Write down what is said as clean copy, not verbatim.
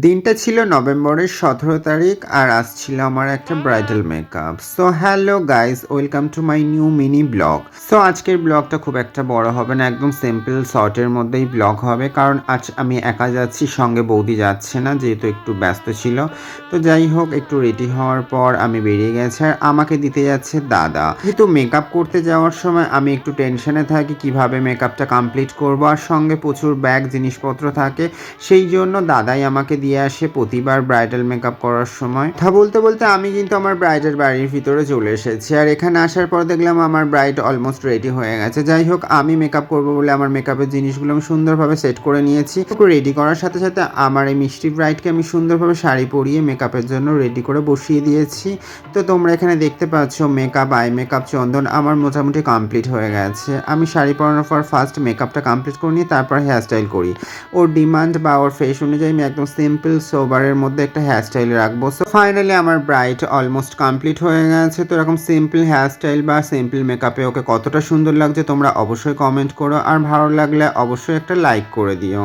দিনটা ছিল নভেম্বরের ১৭ তারিখ আর আজ ছিল আমার একটা bridal makeup. So hello guys, welcome to my new mini blog. So আজকের ব্লগটা খুব একটা বড় হবে না, একদম সিম্পল শর্টের মধ্যেই ব্লগ হবে, কারণ আজ আমি একা যাচ্ছি, সঙ্গে বৌদি যাচ্ছে না, যেহেতু একটু ব্যস্ত ছিল। তো যাই হোক, একটু রেডি হওয়ার পর আমি বেরিয়ে গেছি আর আমাকে দিতে যাচ্ছে দাদা। যেহেতু মেকআপ করতে যাওয়ার সময় আমি একটু টেনশনে থাকি কিভাবে মেকআপটা কমপ্লিট করবো, আর সঙ্গে প্রচুর ব্যাগ জিনিসপত্র থাকে, সেই জন্য দাদাই আমাকে দিয়ে আসে প্রতিবার ব্রাইডাল মেকআপ করার সময়। কথা বলতে বলতে আমি কিন্তু আমার ব্রাইডের বাড়ির ভিতরে চলে এসেছি, আর এখানে আসার পর দেখলাম আমার ব্রাইড অলমোস্ট রেডি হয়ে গেছে। যাই হোক, আমি মেকআপ করবো বলে আমার মেকআপের জিনিসগুলো আমি সুন্দরভাবে সেট করে নিয়েছি। রেডি করার সাথে সাথে আমার এই মিষ্টি ব্রাইডকে আমি সুন্দরভাবে শাড়ি পরিয়ে মেকআপের জন্য রেডি করে বসিয়ে দিয়েছি। তো তোমরা এখানে দেখতে পাচ্ছ মেকআপ, আই মেকআপ, চন্দন আমার মোটামুটি কমপ্লিট হয়ে গেছে। আমি শাড়ি পরানোর পর ফার্স্ট মেকআপটা কমপ্লিট করে নিয়ে তারপর হেয়ারস্টাইল করি। ওর ডিমান্ড বা ওর ফেস অনুযায়ী আমি একদম সিম্পল সোবারের মধ্যে একটা হেয়ারস্টাইল রাখবো। সো ফাইনালি আমার ব্রাইড অলমোস্ট কমপ্লিট হয়ে গেছে। তো এরকম সিম্পল হেয়ারস্টাইল বা সিম্পল মেকআপে ওকে কতটা সুন্দর লাগছে তোমরা অবশ্যই কমেন্ট করো, আর ভালো লাগলে অবশ্যই একটা লাইক করে দিও।